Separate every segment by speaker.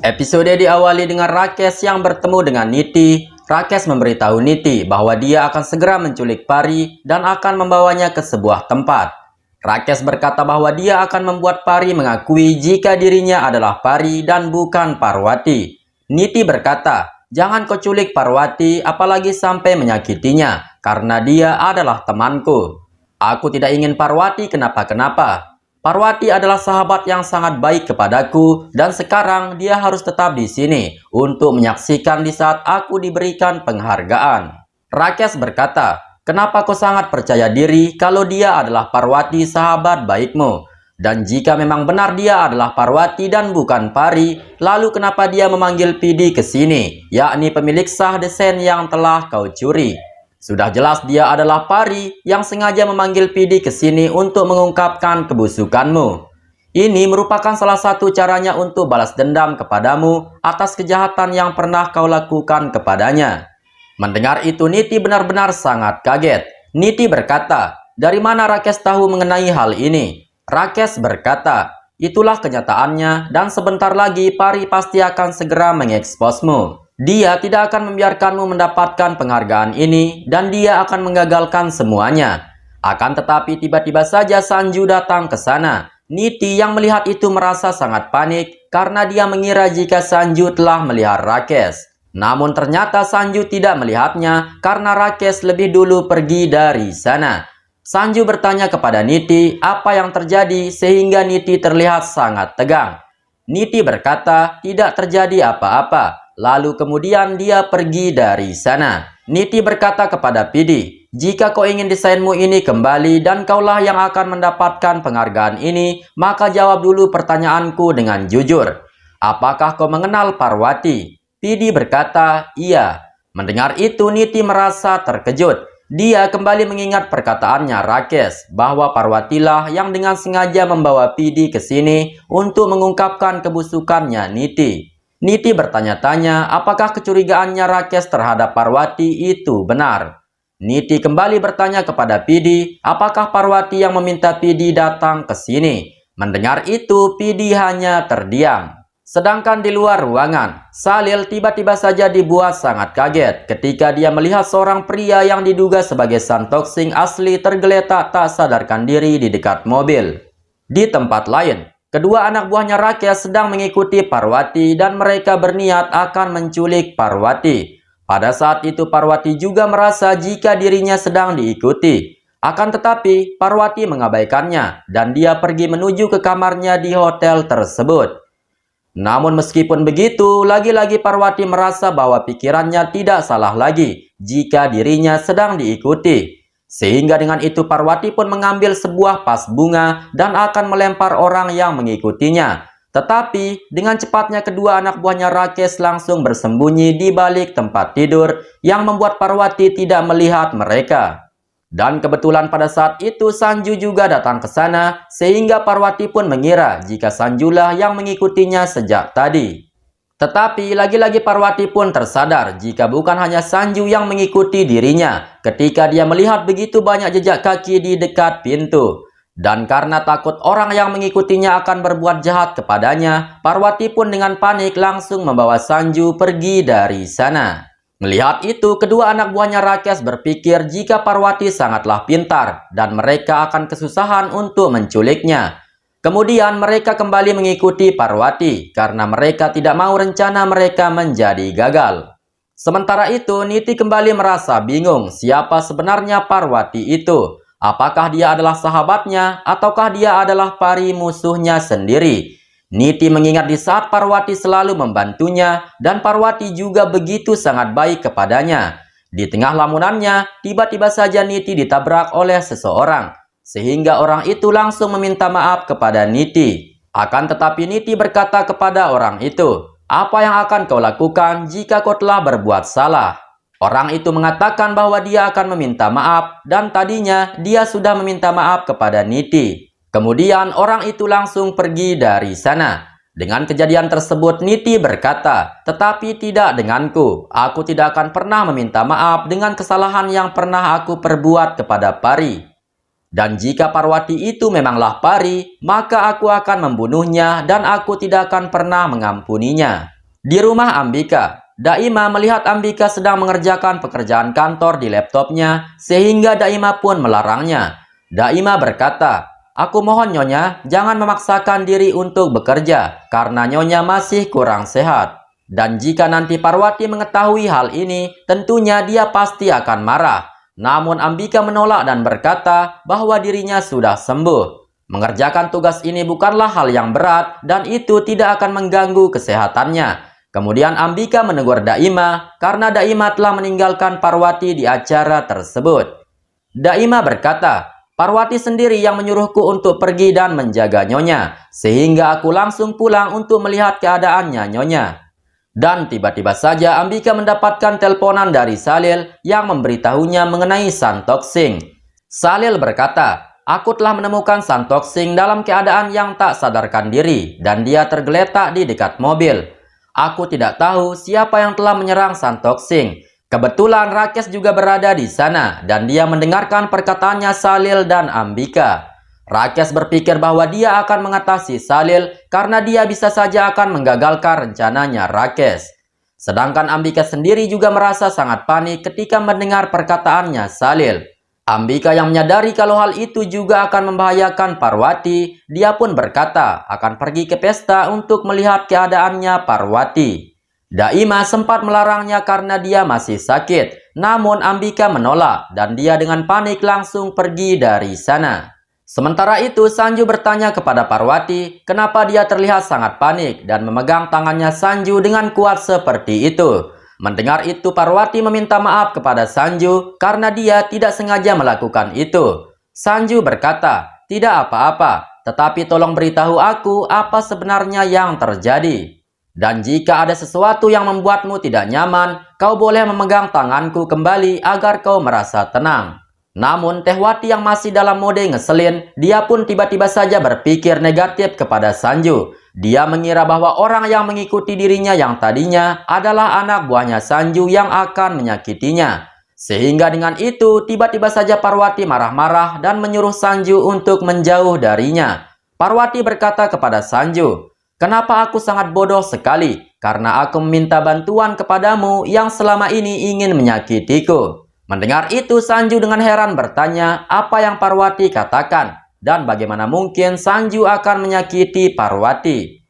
Speaker 1: Episode diawali dengan Rakesh yang bertemu dengan Niti. Rakesh memberitahu Niti bahwa dia akan segera menculik Pari dan akan membawanya ke sebuah tempat. Rakesh berkata bahwa dia akan membuat Pari mengakui jika dirinya adalah Pari dan bukan Parwati. Niti berkata, "Jangan kau culik Parwati apalagi sampai menyakitinya, karena dia adalah temanku. Aku tidak ingin Parwati kenapa-kenapa. Parwati adalah sahabat yang sangat baik kepadaku dan sekarang dia harus tetap di sini untuk menyaksikan di saat aku diberikan penghargaan." Rakesh berkata, "Kenapa kau sangat percaya diri kalau dia adalah Parwati sahabat baikmu? Dan jika memang benar dia adalah Parwati dan bukan Pari, lalu kenapa dia memanggil Pidi ke sini, yakni pemilik sah desain yang telah kau curi? Sudah jelas dia adalah Pari yang sengaja memanggil Pidi ke sini untuk mengungkapkan kebusukanmu. Ini merupakan salah satu caranya untuk balas dendam kepadamu atas kejahatan yang pernah kau lakukan kepadanya." Mendengar itu Niti benar-benar sangat kaget. Niti berkata, "Dari mana Rakesh tahu mengenai hal ini?" Rakesh berkata, "Itulah kenyataannya dan sebentar lagi Pari pasti akan segera mengeksposmu. Dia tidak akan membiarkanmu mendapatkan penghargaan ini dan dia akan menggagalkan semuanya." Akan tetapi tiba-tiba saja Sanju datang ke sana. Niti yang melihat itu merasa sangat panik karena dia mengira jika Sanju telah melihat Rakesh. Namun ternyata Sanju tidak melihatnya karena Rakesh lebih dulu pergi dari sana. Sanju bertanya kepada Niti apa yang terjadi sehingga Niti terlihat sangat tegang. Niti berkata tidak terjadi apa-apa. Lalu kemudian dia pergi dari sana. Niti berkata kepada Pidi, "Jika kau ingin desainmu ini kembali dan kaulah yang akan mendapatkan penghargaan ini, maka jawab dulu pertanyaanku dengan jujur. Apakah kau mengenal Parwati?" Pidi berkata, "Iya." Mendengar itu Niti merasa terkejut. Dia kembali mengingat perkataannya Rakesh bahwa Parwatilah yang dengan sengaja membawa Pidi ke sini untuk mengungkapkan kebusukannya Niti. Niti bertanya-tanya apakah kecurigaannya Rakesh terhadap Parwati itu benar. Niti kembali bertanya kepada Pidi apakah Parwati yang meminta Pidi datang ke sini. Mendengar itu Pidi hanya terdiam. Sedangkan di luar ruangan, Salil tiba-tiba saja dibuat sangat kaget ketika dia melihat seorang pria yang diduga sebagai Santoksing asli tergeletak tak sadarkan diri di dekat mobil. Di tempat lain, kedua anak buahnya Rakesh sedang mengikuti Parwati dan mereka berniat akan menculik Parwati. Pada saat itu Parwati juga merasa jika dirinya sedang diikuti. Akan tetapi Parwati mengabaikannya dan dia pergi menuju ke kamarnya di hotel tersebut. Namun meskipun begitu, lagi-lagi Parwati merasa bahwa pikirannya tidak salah lagi jika dirinya sedang diikuti. Sehingga dengan itu Parwati pun mengambil sebuah vas bunga dan akan melempar orang yang mengikutinya. Tetapi dengan cepatnya kedua anak buahnya Rakesh langsung bersembunyi di balik tempat tidur yang membuat Parwati tidak melihat mereka. Dan kebetulan pada saat itu Sanju juga datang ke sana sehingga Parwati pun mengira jika Sanjulah yang mengikutinya sejak tadi. Tetapi lagi-lagi Parwati pun tersadar jika bukan hanya Sanju yang mengikuti dirinya ketika dia melihat begitu banyak jejak kaki di dekat pintu. Dan karena takut orang yang mengikutinya akan berbuat jahat kepadanya, Parwati pun dengan panik langsung membawa Sanju pergi dari sana. Melihat itu, kedua anak buahnya Rakesh berpikir jika Parwati sangatlah pintar dan mereka akan kesusahan untuk menculiknya. Kemudian mereka kembali mengikuti Parwati karena mereka tidak mau rencana mereka menjadi gagal. Sementara itu, Niti kembali merasa bingung siapa sebenarnya Parwati itu. Apakah dia adalah sahabatnya ataukah dia adalah Pari musuhnya sendiri? Niti mengingat di saat Parwati selalu membantunya dan Parwati juga begitu sangat baik kepadanya. Di tengah lamunannya, tiba-tiba saja Niti ditabrak oleh seseorang, sehingga orang itu langsung meminta maaf kepada Niti. Akan tetapi Niti berkata kepada orang itu, "Apa yang akan kau lakukan jika kau telah berbuat salah?" Orang itu mengatakan bahwa dia akan meminta maaf dan tadinya dia sudah meminta maaf kepada Niti. Kemudian orang itu langsung pergi dari sana. Dengan kejadian tersebut Niti berkata, "Tetapi tidak denganku. Aku tidak akan pernah meminta maaf dengan kesalahan yang pernah aku perbuat kepada Pari." Dan jika Parwati itu memanglah pari, maka aku akan membunuhnya dan aku tidak akan pernah mengampuninya. Di rumah Ambika, Daima melihat Ambika sedang mengerjakan pekerjaan kantor di laptopnya, sehingga Daima pun melarangnya. Daima berkata, "Aku mohon Nyonya, jangan memaksakan diri untuk bekerja, karena Nyonya masih kurang sehat." Dan jika nanti Parwati mengetahui hal ini, tentunya dia pasti akan marah. Namun Ambika menolak dan berkata bahwa dirinya sudah sembuh. Mengerjakan tugas ini bukanlah hal yang berat dan itu tidak akan mengganggu kesehatannya. Kemudian Ambika menegur Daima karena Daima telah meninggalkan Parwati di acara tersebut. Daima berkata, "Parwati sendiri yang menyuruhku untuk pergi dan menjaga Nyonya, sehingga aku langsung pulang untuk melihat keadaannya Nyonya." Dan tiba-tiba saja Ambika mendapatkan teleponan dari Salil yang memberitahunya mengenai Santok Singh. Salil berkata, "Aku telah menemukan Santok Singh dalam keadaan yang tak sadarkan diri dan dia tergeletak di dekat mobil. Aku tidak tahu siapa yang telah menyerang Santok Singh. Kebetulan Rakesh juga berada di sana dan dia mendengarkan perkataannya Salil dan Ambika." Rakesh berpikir bahwa dia akan mengatasi Salil karena dia bisa saja akan menggagalkan rencananya Rakesh. Sedangkan Ambika sendiri juga merasa sangat panik ketika mendengar perkataannya Salil. Ambika yang menyadari kalau hal itu juga akan membahayakan Parwati, dia pun berkata akan pergi ke pesta untuk melihat keadaannya Parwati. Daima sempat melarangnya karena dia masih sakit, namun Ambika menolak dan dia dengan panik langsung pergi dari sana. Sementara itu, Sanju bertanya kepada Parwati kenapa dia terlihat sangat panik dan memegang tangannya Sanju dengan kuat seperti itu. Mendengar itu, Parwati meminta maaf kepada Sanju karena dia tidak sengaja melakukan itu. Sanju berkata, "Tidak apa-apa, tetapi tolong beritahu aku apa sebenarnya yang terjadi. Dan jika ada sesuatu yang membuatmu tidak nyaman, kau boleh memegang tanganku kembali agar kau merasa tenang." Namun Tehwati yang masih dalam mode ngeselin, dia pun tiba-tiba saja berpikir negatif kepada Sanju. Dia mengira bahwa orang yang mengikuti dirinya yang tadinya adalah anak buahnya Sanju yang akan menyakitinya. Sehingga dengan itu tiba-tiba saja Parwati marah-marah dan menyuruh Sanju untuk menjauh darinya. Parwati berkata kepada Sanju, "Kenapa aku sangat bodoh sekali? Karena aku meminta bantuan kepadamu yang selama ini ingin menyakitiku." Mendengar itu, Sanju dengan heran bertanya apa yang Parwati katakan dan bagaimana mungkin Sanju akan menyakiti Parwati.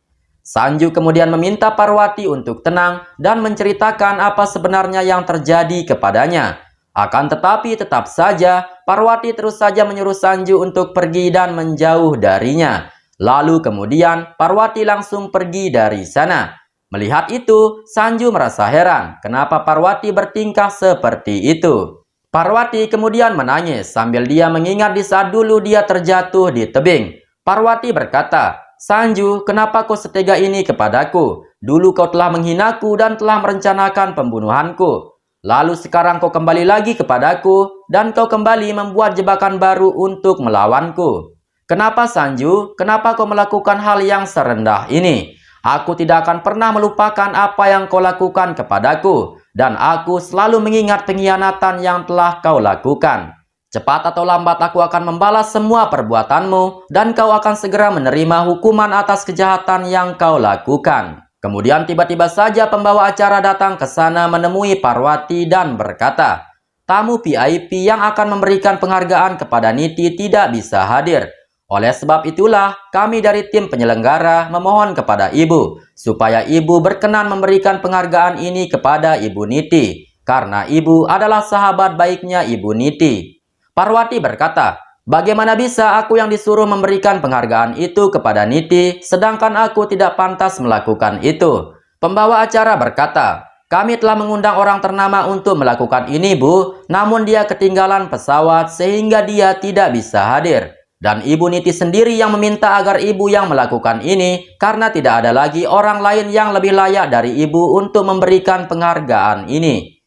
Speaker 1: Sanju kemudian meminta Parwati untuk tenang dan menceritakan apa sebenarnya yang terjadi kepadanya. Akan tetapi tetap saja Parwati terus saja menyuruh Sanju untuk pergi dan menjauh darinya. Lalu kemudian Parwati langsung pergi dari sana. Melihat itu, Sanju merasa heran kenapa Parwati bertingkah seperti itu. Parwati kemudian menangis sambil dia mengingat di saat dulu dia terjatuh di tebing. Parwati berkata, "Sanju, kenapa kau setega ini kepadaku? Dulu kau telah menghinaku dan telah merencanakan pembunuhanku. Lalu sekarang kau kembali lagi kepadaku dan kau kembali membuat jebakan baru untuk melawanku. Kenapa Sanju? Kenapa kau melakukan hal yang serendah ini? Aku tidak akan pernah melupakan apa yang kau lakukan kepadaku, dan aku selalu mengingat pengkhianatan yang telah kau lakukan. Cepat atau lambat aku akan membalas semua perbuatanmu, dan kau akan segera menerima hukuman atas kejahatan yang kau lakukan." Kemudian tiba-tiba saja pembawa acara datang ke sana menemui Parwati dan berkata, "Tamu VIP yang akan memberikan penghargaan kepada Niti tidak bisa hadir. Oleh sebab itulah, kami dari tim penyelenggara memohon kepada Ibu, supaya Ibu berkenan memberikan penghargaan ini kepada Ibu Niti, karena Ibu adalah sahabat baiknya Ibu Niti." Parwati berkata, "Bagaimana bisa aku yang disuruh memberikan penghargaan itu kepada Niti, sedangkan aku tidak pantas melakukan itu?" Pembawa acara berkata, "Kami telah mengundang orang ternama untuk melakukan ini, Bu, namun dia ketinggalan pesawat sehingga dia tidak bisa hadir. Dan Ibu Niti sendiri yang meminta agar Ibu yang melakukan ini karena tidak ada lagi orang lain yang lebih layak dari Ibu untuk memberikan penghargaan ini."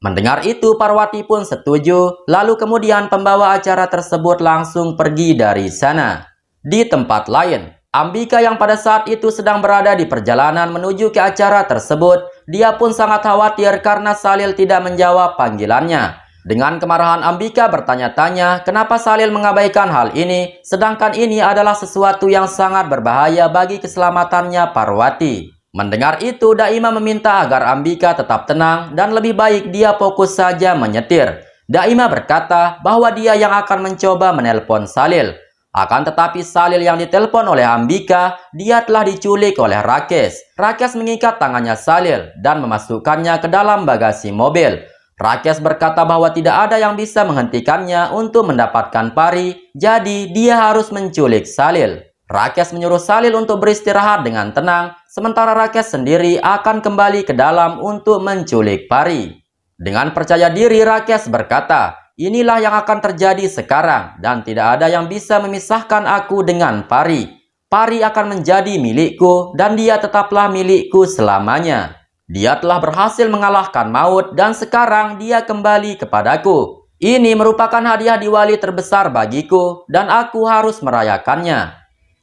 Speaker 1: Mendengar itu, Parwati pun setuju. Lalu kemudian pembawa acara tersebut langsung pergi dari sana. Di tempat lain, Ambika yang pada saat itu sedang berada di perjalanan menuju ke acara tersebut, dia pun sangat khawatir karena Salil tidak menjawab panggilannya. Dengan kemarahan Ambika bertanya-tanya kenapa Salil mengabaikan hal ini, sedangkan ini adalah sesuatu yang sangat berbahaya bagi keselamatannya Parwati. Mendengar itu, Daima meminta agar Ambika tetap tenang dan lebih baik dia fokus saja menyetir. Daima berkata bahwa dia yang akan mencoba menelpon Salil. Akan tetapi Salil yang ditelepon oleh Ambika, dia telah diculik oleh Rakesh. Rakesh mengikat tangannya Salil dan memasukkannya ke dalam bagasi mobil. Rakesh berkata bahwa tidak ada yang bisa menghentikannya untuk mendapatkan Pari, jadi dia harus menculik Salil. Rakesh menyuruh Salil untuk beristirahat dengan tenang, sementara Rakesh sendiri akan kembali ke dalam untuk menculik Pari. Dengan percaya diri, Rakesh berkata, "Inilah yang akan terjadi sekarang, dan tidak ada yang bisa memisahkan aku dengan Pari. Pari akan menjadi milikku, dan dia tetaplah milikku selamanya. Dia telah berhasil mengalahkan maut dan sekarang dia kembali kepadaku. Ini merupakan hadiah diwali terbesar bagiku dan aku harus merayakannya."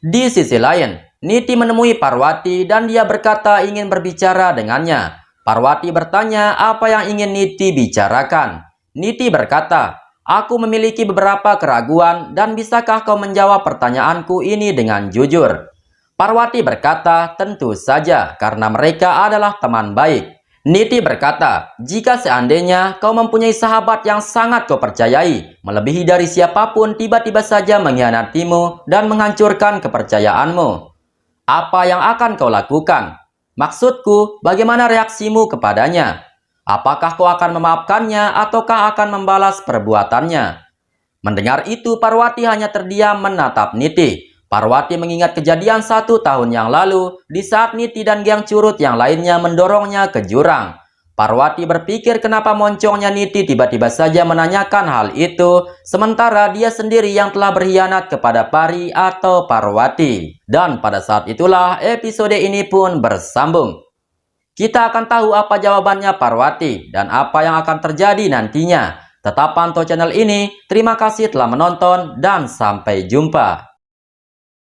Speaker 1: Di sisi lain, Niti menemui Parwati dan dia berkata ingin berbicara dengannya. Parwati bertanya apa yang ingin Niti bicarakan. Niti berkata, "Aku memiliki beberapa keraguan dan bisakah kau menjawab pertanyaanku ini dengan jujur?" Parwati berkata, "Tentu saja, karena mereka adalah teman baik." Niti berkata, "Jika seandainya kau mempunyai sahabat yang sangat kau percayai, melebihi dari siapapun tiba-tiba saja mengkhianatimu dan menghancurkan kepercayaanmu, apa yang akan kau lakukan? Maksudku, bagaimana reaksimu kepadanya? Apakah kau akan memaafkannya ataukah akan membalas perbuatannya?" Mendengar itu, Parwati hanya terdiam menatap Niti. Parwati mengingat kejadian 1 tahun yang lalu di saat Niti dan geng curut yang lainnya mendorongnya ke jurang. Parwati berpikir kenapa moncongnya Niti tiba-tiba saja menanyakan hal itu, sementara dia sendiri yang telah berkhianat kepada Pari atau Parwati. Dan pada saat itulah episode ini pun bersambung. Kita akan tahu apa jawabannya Parwati dan apa yang akan terjadi nantinya. Tetap pantau channel ini. Terima kasih telah menonton dan sampai jumpa.